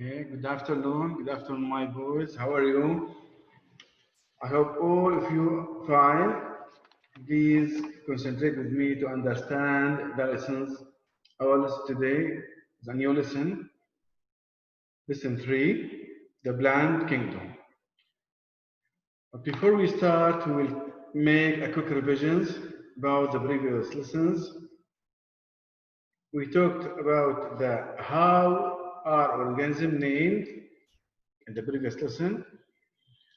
Okay, good afternoon. Good afternoon, my boys. How are you? I hope all of you fine. Please concentrate with me to understand the lessons. Our lesson today is a new lesson. Lesson 3, the Plant Kingdom. But before we start, we will make a quick revisions about the previous lessons. We talked about the how are organism named in the previous lesson,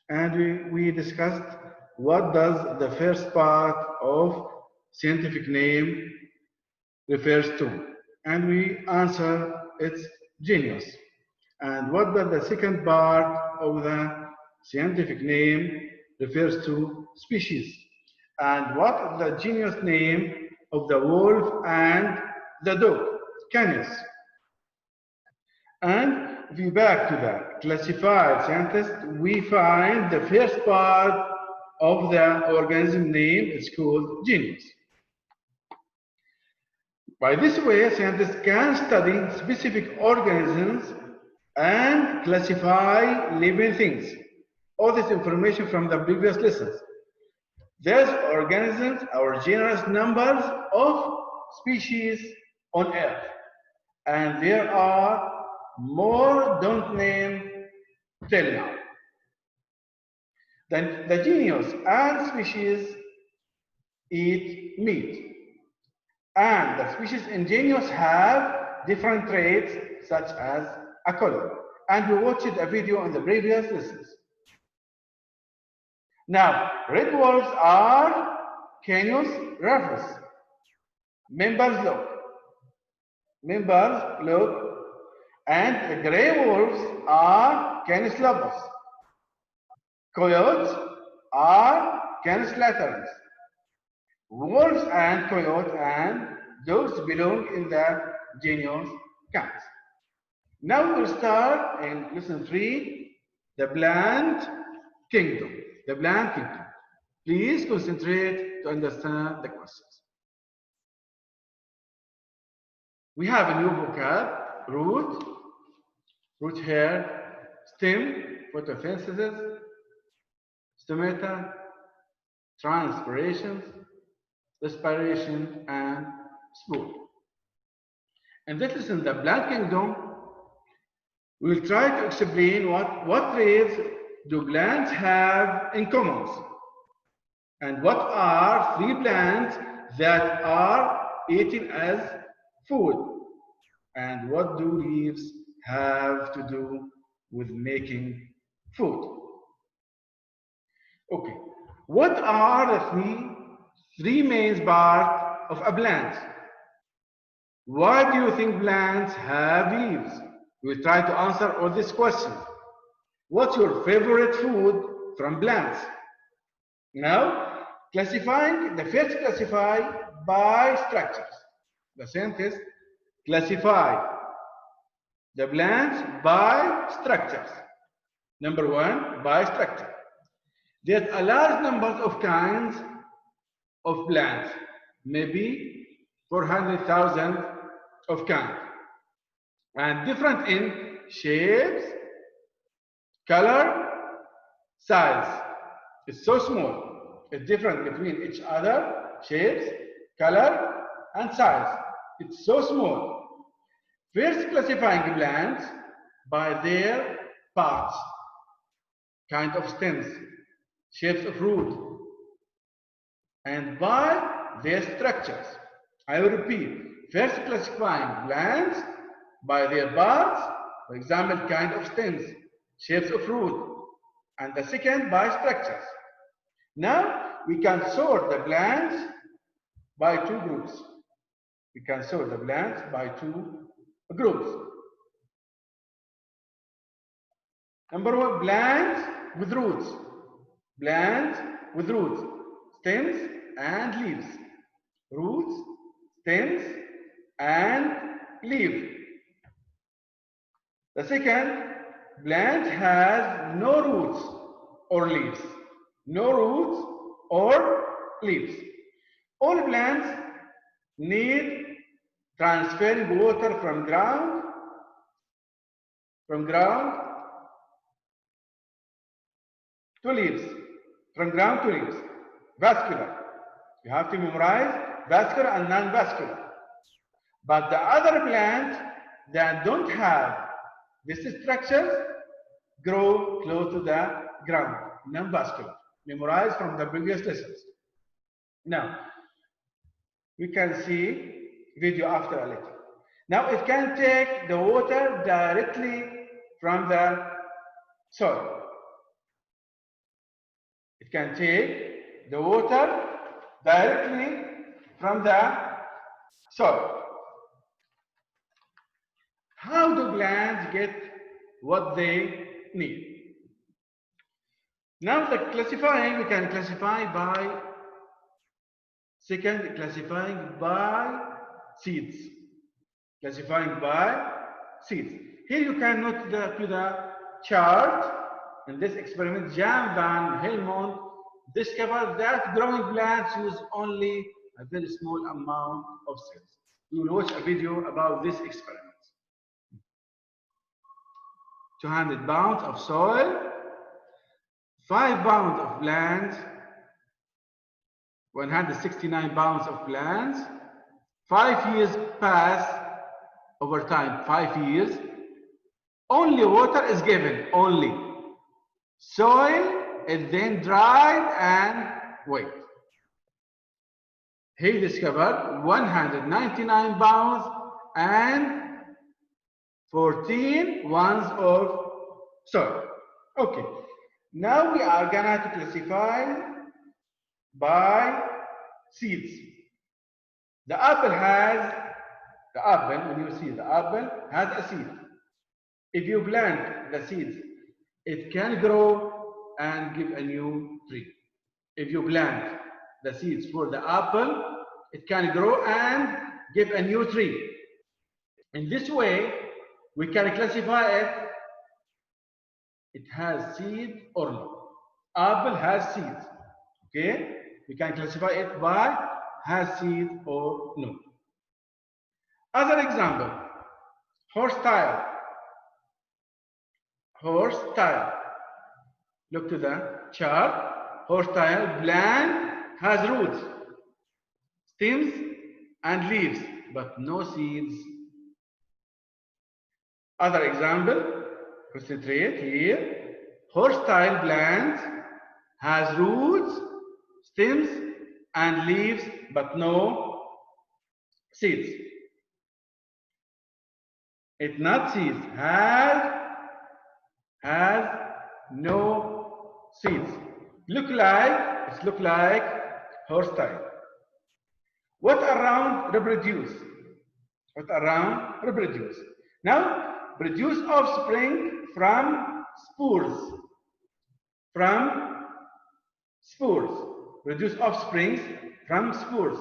and we discussed what does the first part of scientific name refers to, and we answer its genius. And what does the second part of the scientific name refers to species, and what the genus name of the wolf and the dog, canis. And if we back to the classified scientist, we find the first part of the organism name is called genus. By this way, scientists can study specific organisms and classify living things. All this information from the previous lessons. These organisms are generous numbers of species on Earth, and there are more don't name till now. Then the genus and species eat meat, and the species in genus have different traits such as a color. And we watched a video on the previous lessons. Now, red wolves are Canis rufus. Members look, and the gray wolves are Canis lupus. Coyotes are Canis laterans. Wolves and coyotes and dogs belong in the genus Canis. Now we'll start in lesson 3, the plant kingdom. The plant kingdom. Please concentrate to understand the questions. We have a new vocab: root hair, stem, photosynthesis, stomata, transpirations, respiration, and spore. And this is in the plant kingdom. We'll try to explain what traits do plants have in common, and what are 3 plants that are eaten as food, and what do leaves have to do with making food. Okay, what are the three main parts of a plant? Why do you think plants have leaves? We'll try to answer all these questions. What's your favorite food from plants? Now, the first classify by structures. The scientists classify the plants by structures. Number 1, by structure. There's a large number of kinds of plants, maybe 400,000 of kinds, and different in shapes, color, size. It's so small. It's different between each other, shapes, color, and size. It's so small. First, classifying plants by their parts, kind of stems, shapes of root, and by their structures. I will repeat. First, classifying plants by their parts, for example, kind of stems, shapes of root, and the second by structures. Now, we can sort the plants by 2 groups. We can sort the plants by 2 groups. Number 1, plants with roots. Plants with roots, stems and leaves. Roots, stems, and leaves. The second, plant has no roots or leaves. No roots or leaves. All plants need transferring water from ground From ground to leaves. From ground to leaves. Vascular. You have to memorize vascular and non-vascular. But the other plants that don't have these structures grow close to the ground, non-vascular. Memorize from the previous lessons. Now, we can see video after a little. Now, it can take the water directly from the soil. It can take the water directly from the soil. How do plants get what they need? Now the classifying, we can classify by second, classifying by seeds. Classifying by seeds. Here you can note to the chart. In this experiment, Jan van Helmont discovered that growing plants use only a very small amount of seeds. We will watch a video about this experiment. 200 pounds of soil, 5 pounds of plants, 169 pounds of plants. 5 years pass over time, 5 years. Only water is given, only. Soil is then dried and wait. He discovered 199 pounds and 14 ounces of soil. Okay, now we are gonna to classify by seeds. The apple, when you see the apple has a seed. If you plant the seeds, it can grow and give a new tree. If you plant the seeds for the apple, it can grow and give a new tree. In this way, we can classify it. It has seed or no. Apple has seeds. Okay? We can classify it by has seed or no. Other example, horse tile. Horse tile. Look to the chart. Horse tile plant has roots, stems, and leaves, but no seeds. Other example, concentrate here. Horse tile plant has roots, stems, and leaves, but no seeds. It's not seeds. Has no seeds. Look like horse tile. What around reproduce? What around reproduce? Now, produce offspring from spores. From spores. Produce offspring from spores.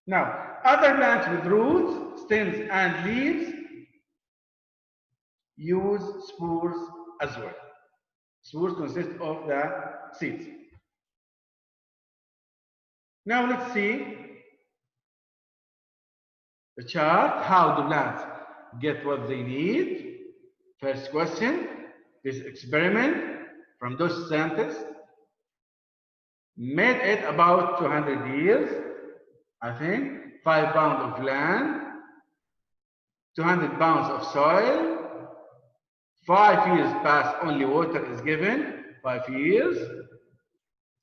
Now, other plants with roots, stems, and leaves use spores as well. Spores consist of the seeds. Now let's see the chart. How do plants get what they need? First question, this experiment from those scientists made it about 200 years, I think. 5 pounds of land, 200 pounds of soil. 5 years pass, only water is given. 5 years,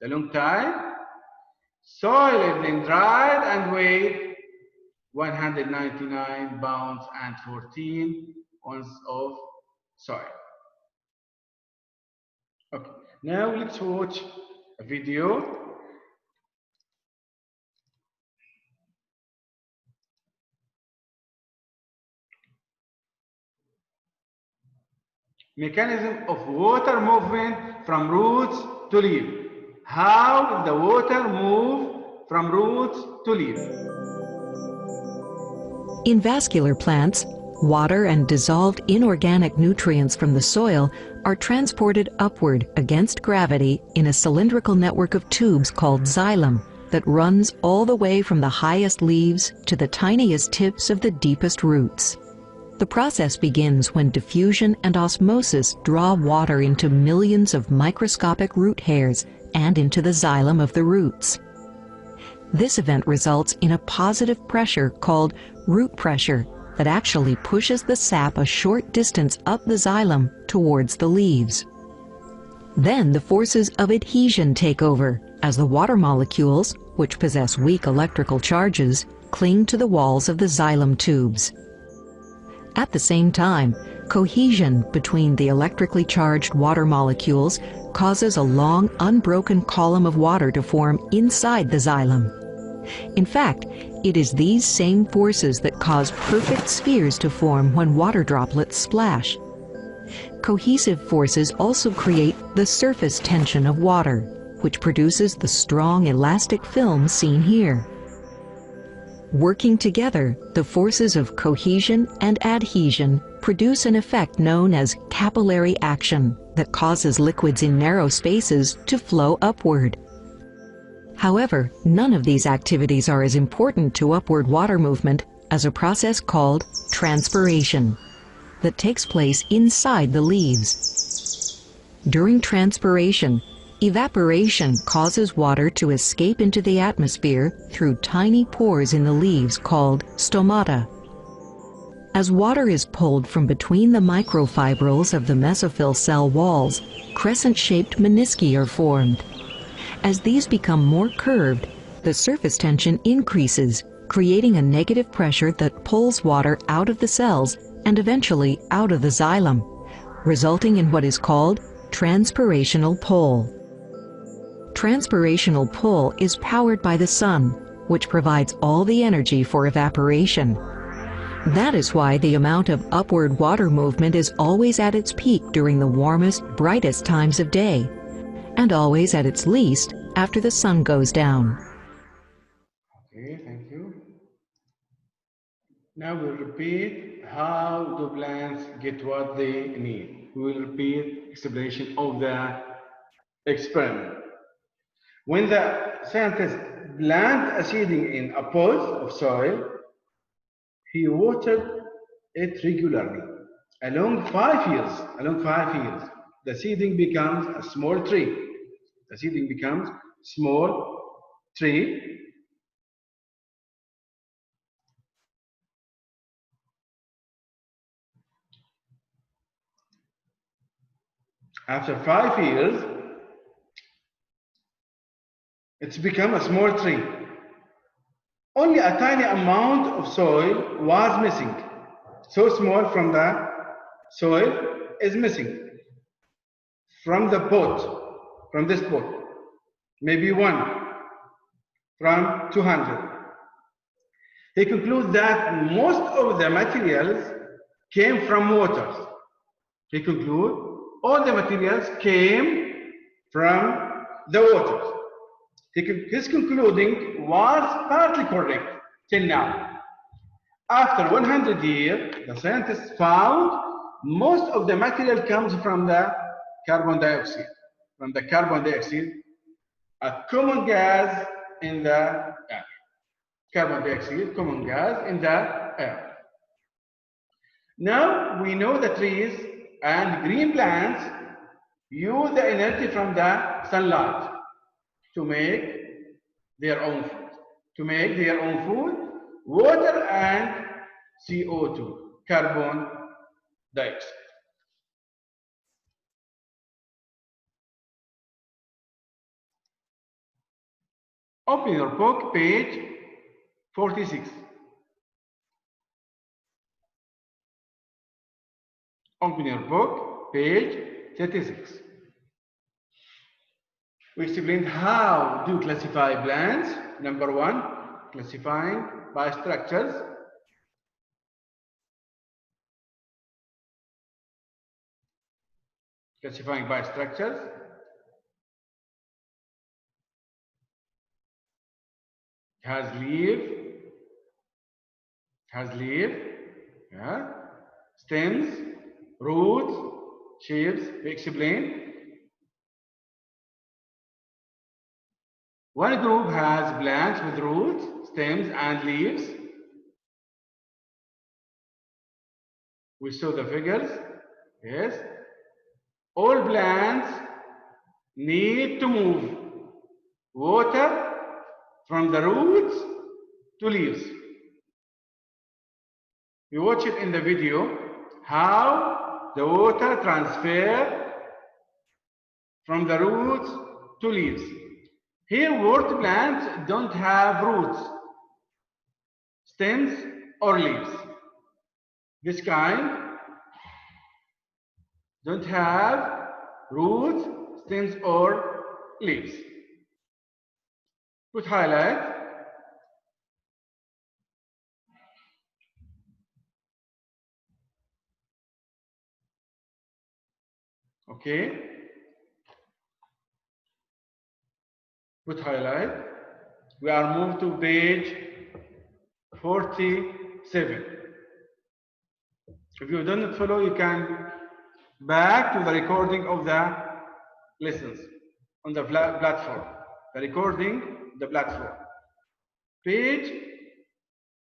a long time. Soil is then dried and weighed 199 pounds and 14 ounces of soil. Okay, now let's watch a video. Mechanism of water movement from roots to leaf. How the water move from roots to leaf. In vascular plants, water and dissolved inorganic nutrients from the soil are transported upward against gravity in a cylindrical network of tubes called xylem that runs all the way from the highest leaves to the tiniest tips of the deepest roots. The process begins when diffusion and osmosis draw water into millions of microscopic root hairs and into the xylem of the roots. This event results in a positive pressure called root pressure that actually pushes the sap a short distance up the xylem towards the leaves. Then the forces of adhesion take over as the water molecules, which possess weak electrical charges, cling to the walls of the xylem tubes. At the same time, cohesion between the electrically charged water molecules causes a long, unbroken column of water to form inside the xylem. In fact, it is these same forces that cause perfect spheres to form when water droplets splash. Cohesive forces also create the surface tension of water, which produces the strong elastic film seen here. Working together, the forces of cohesion and adhesion produce an effect known as capillary action that causes liquids in narrow spaces to flow upward. However, none of these activities are as important to upward water movement as a process called transpiration that takes place inside the leaves. During transpiration, evaporation causes water to escape into the atmosphere through tiny pores in the leaves called stomata. As water is pulled from between the microfibrils of the mesophyll cell walls, crescent-shaped menisci are formed. As these become more curved, the surface tension increases, creating a negative pressure that pulls water out of the cells and eventually out of the xylem, resulting in what is called transpirational pull. Transpirational pull is powered by the sun, which provides all the energy for evaporation. That is why the amount of upward water movement is always at its peak during the warmest, brightest times of day, and always at its least after the sun goes down. Okay, thank you. Now we'll repeat how do plants get what they need. We will repeat explanation of the experiment. When the scientist planted a seedling in a pot of soil, he watered it regularly. Along 5 years, the seedling becomes a small tree. The seedling becomes small tree. After 5 years, it's become a small tree. Only a tiny amount of soil was missing. So small from the soil is missing. From the pot, from this pot, maybe 1 from 200. He concludes that most of the materials came from water. He concludes all the materials came from the water. His concluding was partly correct till now. After 100 years, the scientists found most of the material comes from the carbon dioxide. From the carbon dioxide, a common gas in the air. Carbon dioxide, common gas in the air. Now we know the trees and green plants use the energy from the sunlight to make their own food. To make their own food, water and CO2, carbon dioxide. Open your book, page 46. Open your book, page 36. We explained how to classify plants. Number 1, classifying by structures. Classifying by structures. Has leaf, yeah. Stems, roots, shapes. We explain. One group has plants with roots, stems, and leaves. We saw the figures. Yes. All plants need to move water from the roots to leaves. You watch it in the video how the water transfer from the roots to leaves. Here, wort plants don't have roots, stems, or leaves. This kind don't have roots, stems, or leaves. Put highlight. Okay. Put highlight. We are moved to page 47. If you don't follow, you can back to the recording of the lessons on the platform. The recording, the platform. Page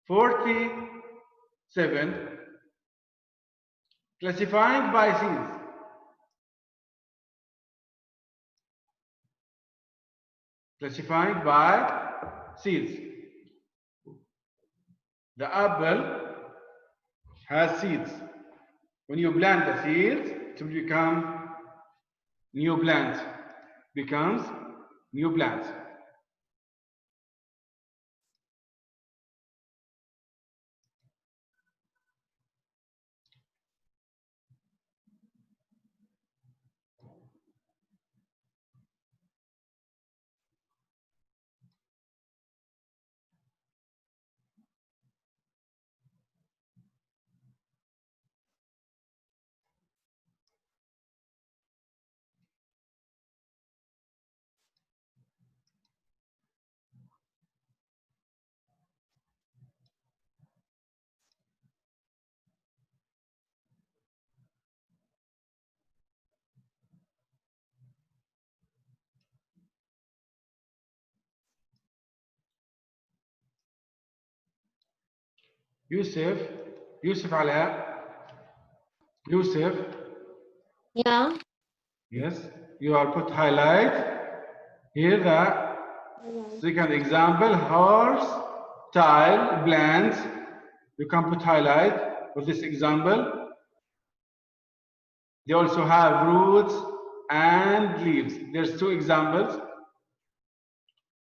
47. Classifying by seeds. Classifying by seeds. The apple has seeds. When you plant the seeds, it will become new plant. Becomes new plant. Yusuf Ala. Yusuf. Yeah. Yes, you are put highlight. Here the second example, horse tile plants. You can put highlight for this example. They also have roots and leaves. There's two examples.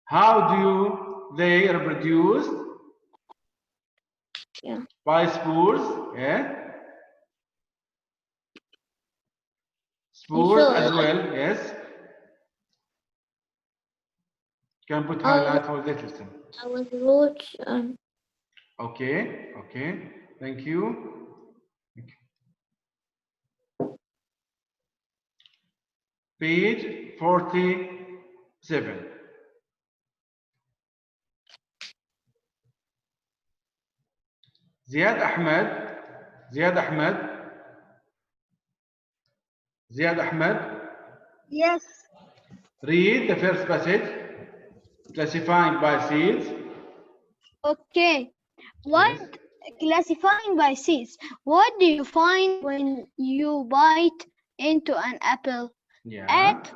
How do they reproduce? Yeah. By spores. Yeah. Spores as well. Yes. Can put highlight for this lesson. I was roots. Okay. Okay. Thank you. Page 47. Ziad Ahmed. Yes. Read the first passage. Classifying by seeds. Okay. Yes. Classifying by seeds. What do you find when you bite into an apple? Yeah. At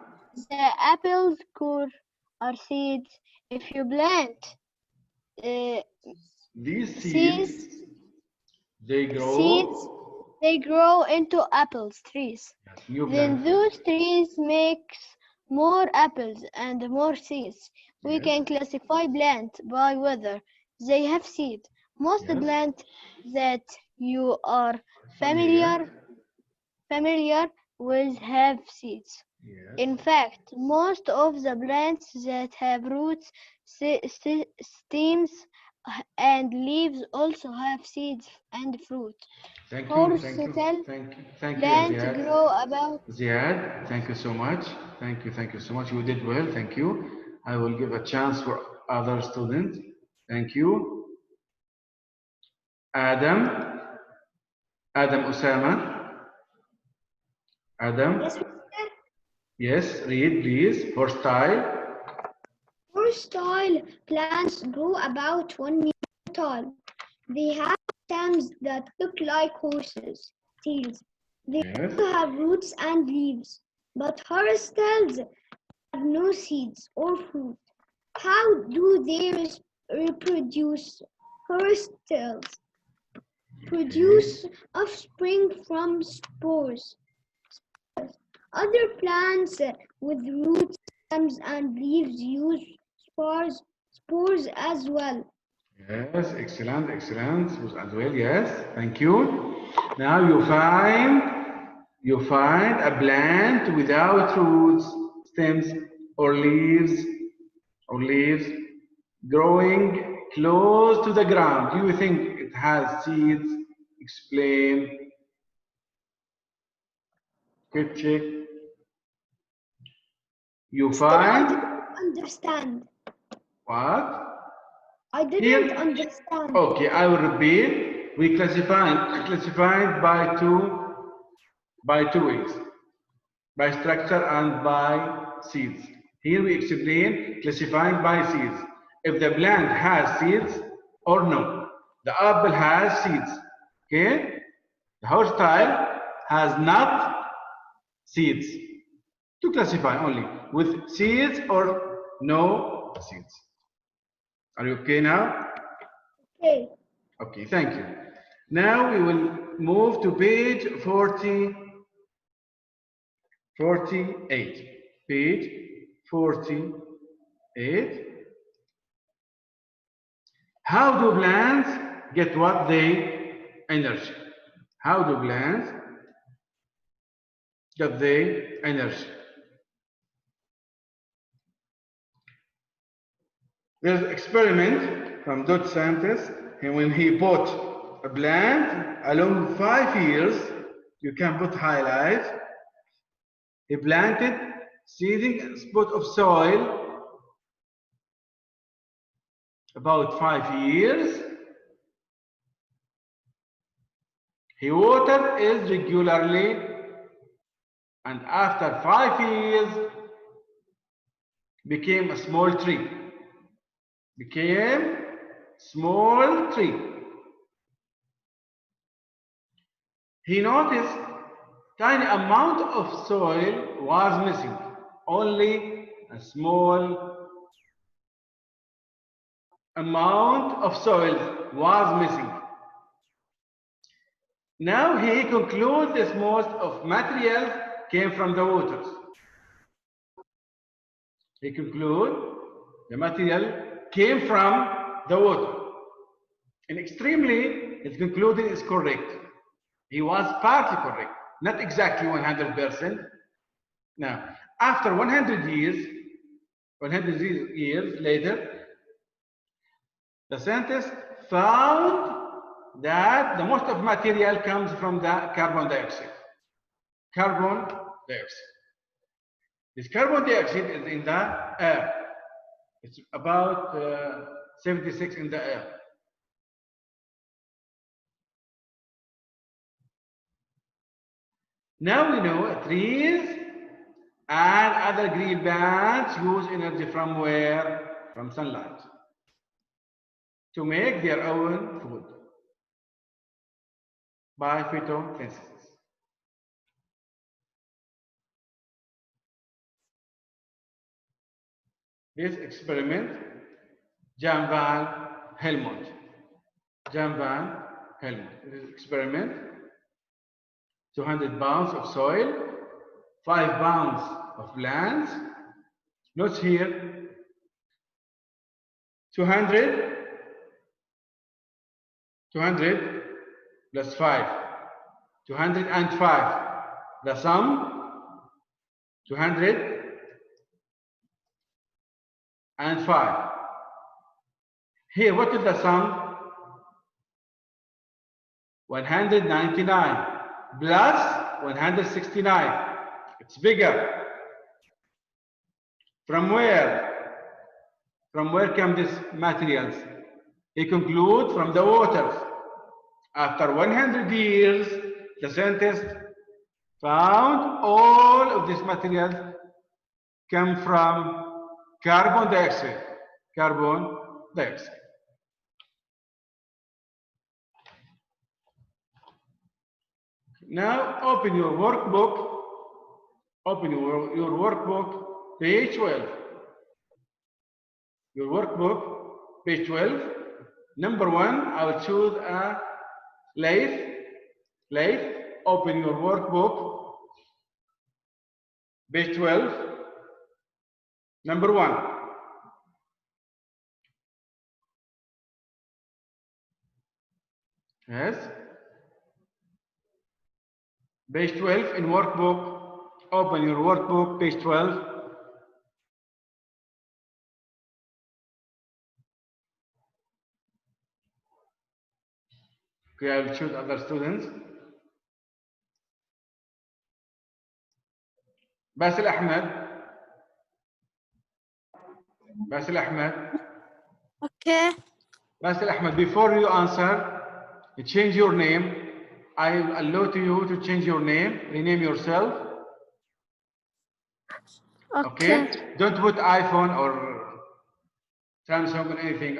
the apple's core are seeds. If you plant These seeds, they grow into apples trees. New Then plants. those trees makes more apples and more seeds. We Yes. can classify plants by whether they have seed. Most Yes. plants that you are Familiar. familiar with have seeds. Yes. In fact, most of the plants that have roots, stems, and leaves also have seeds and fruit. Thank you. Horizontal Thank you, plants Ziad. grow about. Ziad, thank you so much. Thank you so much. You did well. Thank you. I will give a chance for other students. Thank you. Adam Osama. Adam. Yes, read please. Horsetail. Horsetail plants grow about 1 meter tall. They have stems that look like horses. tails. They Yes. also have roots and leaves, but horostels have no seeds or fruit. How do they reproduce? Horostels produce offspring from spores. Other plants with roots, stems, and leaves use spores as well. Yes, excellent, excellent. As well, yes, thank you. Now you find a plant without roots, stems, or leaves, growing close to the ground. Do you think it has seeds? Explain. Quick check. You Still, I find didn't understand. what? I didn't Here. understand. Okay, I will repeat. We classified by two ways, by structure and by seeds. Here we explain classifying by seeds. If the plant has seeds or no. The apple has seeds. Okay? The horsetail has not seeds. To classify only with seeds or no seeds. Are you okay now? Okay. Okay, thank you. Now we will move to page 48. Page 48. How do plants get what they energy? How do plants get their energy? There's an experiment from Dutch scientists, and when he put a plant along 5 years, you can put highlight. He planted seeding a spot of soil about 5 years. He watered it regularly, and after 5 years became a small tree. Became small tree. He noticed tiny amount of soil was missing. Only a small amount of soil was missing. Now he concludes that most of materials came from the waters. He concludes the material came from the water. And extremely, his conclusion is correct. He was partly correct, not exactly 100%. Now, after 100 years later, the scientists found that the most of material comes from the carbon dioxide. Carbon dioxide. This carbon dioxide is in the air. It's about 76 in the air. Now we know trees and other green plants use energy from where? From sunlight to make their own food by photosynthesis. This experiment, Jan van Helmont. This experiment, 200 pounds of soil, 5 pounds of plants. Note here, 200 plus 5, 205. The sum, 205. Here, what is the sum? 199 plus 169. It's bigger. From where? From where come these materials? He concludes from the waters. After 100 years, the scientists found all of these materials come from carbon dioxide. Carbon dioxide. Now open your workbook. Open your workbook, page 12. Your workbook, page 12. Number 1, I will choose a Laith. Laith, open your workbook, page 12. Number 1. Yes. Page 12 in workbook. Open your workbook, page 12. Okay, I will choose other students. Basil Ahmed. Basil Ahmed. Okay. Basil Ahmed, before you answer, you change your name. I allow to you to change your name, rename yourself. Okay? Don't put iPhone or Samsung or anything.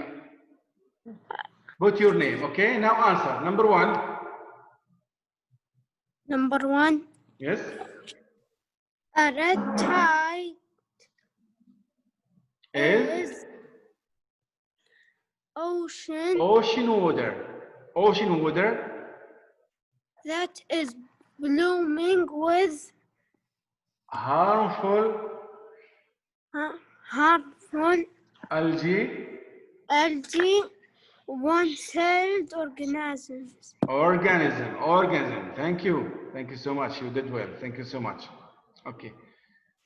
Put your name, okay? Now answer. Number 1. Number 1. Yes? A red tide Is ocean ocean water. Ocean water that is blooming with harmful harmful algae one-celled organisms. Organism. Thank you. Thank you so much. You did well. Thank you so much. Okay.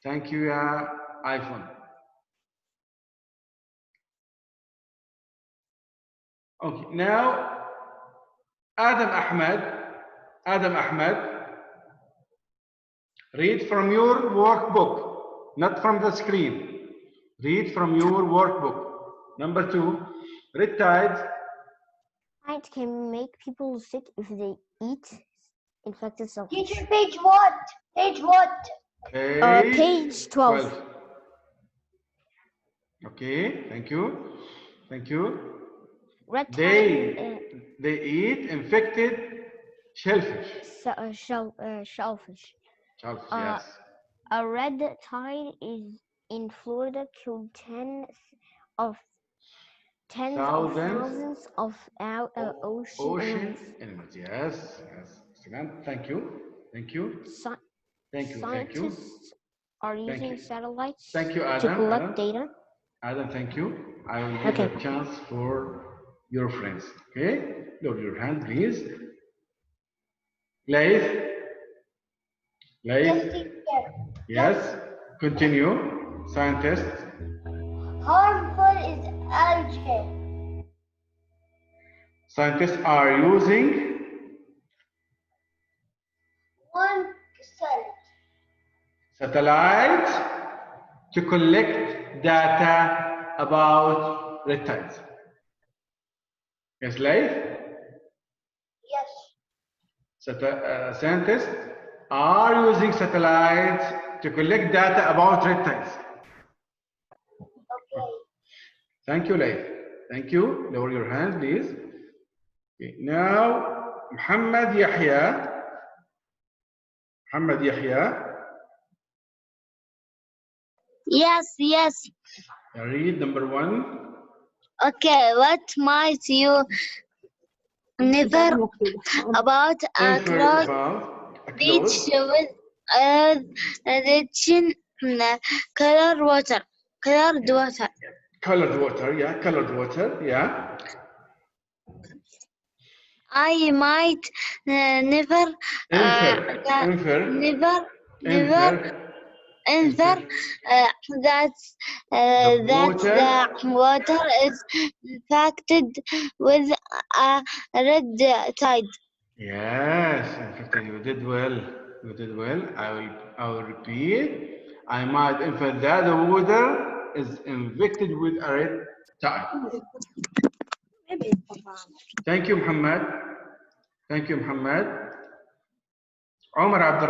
Thank you, iPhone. Okay. Now, Adam Ahmed, read from your workbook, not from the screen. Read from your workbook. Number 2, red tides. Tides can make people sick if they eat infected shellfish. Teacher, page what? Page what? Page 12. Okay, thank you. Thank you. Red They tide, eat infected shellfish. shellfish. Shellfish, Uh, yes. A red tide in Florida killed tens of thousands of ocean animals. Yes. Excellent. Thank you. Scientists are using satellites Thank you, to Adam. collect data. Adam, thank you. I will give a chance for your friends. Okay? Lower your hand, please. Laith. Yes. Continue. Scientist. Harmful is algae. Scientists are using One-celled satellites to collect data about red tides. Yes, Laith? Yes. Scientists are using satellites to collect data about red tides. Okay. Thank you, Laith. Thank you. Lower your hand, please. Okay. Now, Muhammad Yahya. Yes. Read number 1. Okay, what might you never about a cloud beach with a rich colored water? Colored water, yeah. I might never answer that the water is infected with a red tide. Yes, infected. You did well. I will repeat. I might infer that the water is infected with a red tide. Thank you, Muhammad. Omar Abdul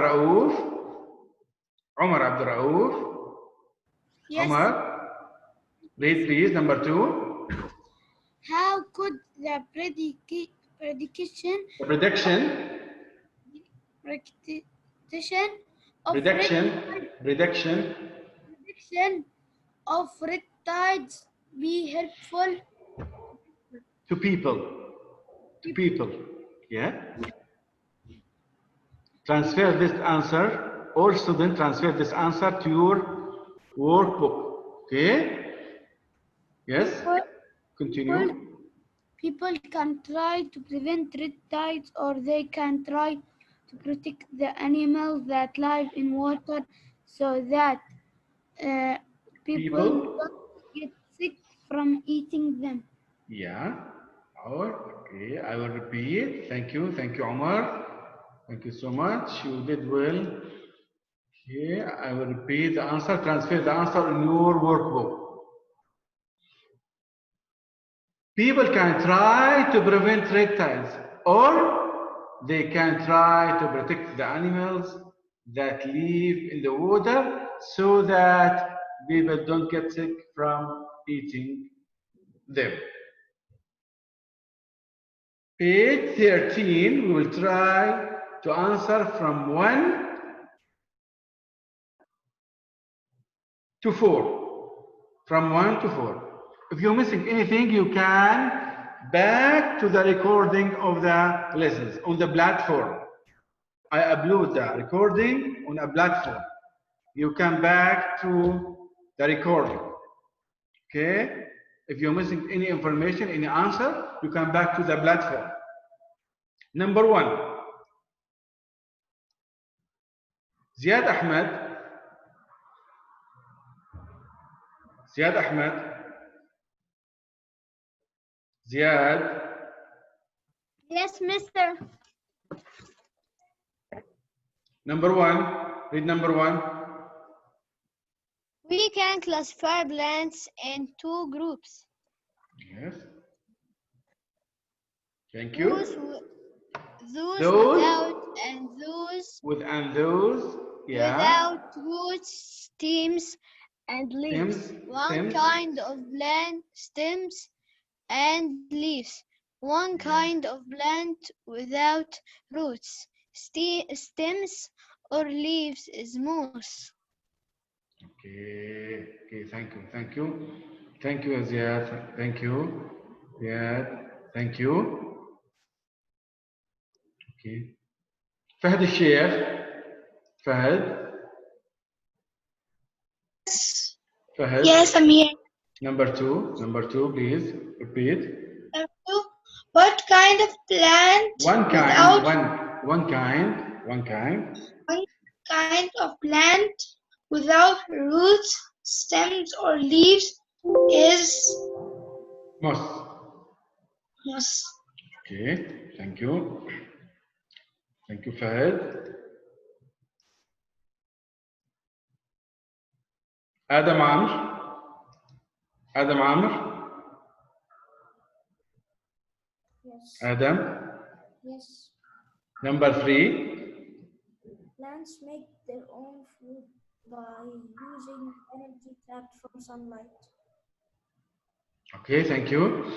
Raouf. Yes. Omar, read please number 2. How could the prediction prediction of Prediction of red tides be helpful to people. To people. Yeah. Transfer this answer. All students transfer this answer to your workbook. Okay. Yes. Continue. People can try to prevent red tides, or they can try to protect the animals that live in water so that people don't get sick from eating them. Yeah. Okay. I will repeat. Thank you. Thank you, Omar. Thank you so much. You did well. Okay. I will repeat the answer. Transfer the answer in your workbook. People can try to prevent red tides, or they can try to protect the animals that live in the water so that people don't get sick from eating them. Page 13, we will try to answer from 1 to 4. From 1 to 4. If you're missing anything, you can back to the recording of the lessons on the platform. I upload the recording on a platform. You can back to the recording. Okay? If you're missing any information, any answer, you can back to the platform. Number 1. Ziad Ahmed. Ziad Ahmed. Ziad. Yes, mister. Number 1. Read number 1. We can classify plants in 2 groups. Yes. Thank you. Those without and those those. Yeah. without roots, stems, and leaves. One kind of plant stems and leaves. One kind of plant without roots, stems, or leaves is moss. Okay. Okay. Thank you. Thank you. Thank you, Ziad. Thank you. Ziad. Thank you. Okay. Fahd al-Sheikh. Fahd. Fahd. Yes, I'm here. Number 2. Number 2, please. Repeat. Number 2. What kind of plant One kind. One kind of plant without roots, stems, or leaves is moss. moss. Okay. Thank you. Thank you, Fahd. Adam Amr. Adam Amr. Yes. Adam. Yes. Number 3. Plants make their own food by using energy trapped from sunlight. Okay, thank you.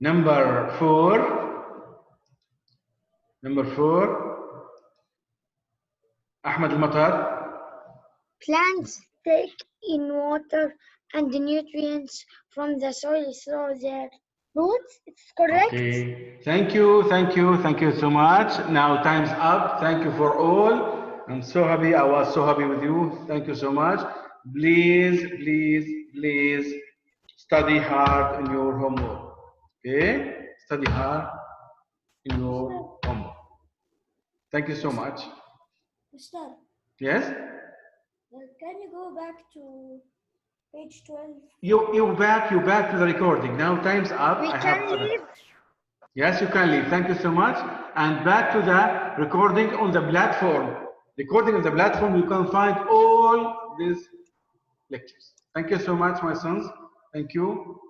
Number 4. Number 4. Ahmed Al-Matar. Plants take in water and the nutrients from the soil through their roots. It's correct. Okay. Thank you. Thank you. Thank you so much. Now time's up. Thank you for all. I'm so happy. I was so happy with you. Thank you so much. Please, please, please study hard in your homework. Okay? Study hard in your homework. Thank you so much. Mister, Yes? can you go back to page 12? You back to the recording. Now time's up. We can leave. Yes, you can leave. Thank you so much. And back to the recording on the platform. Recording on the platform, you can find all these lectures. Thank you so much, my sons. Thank you.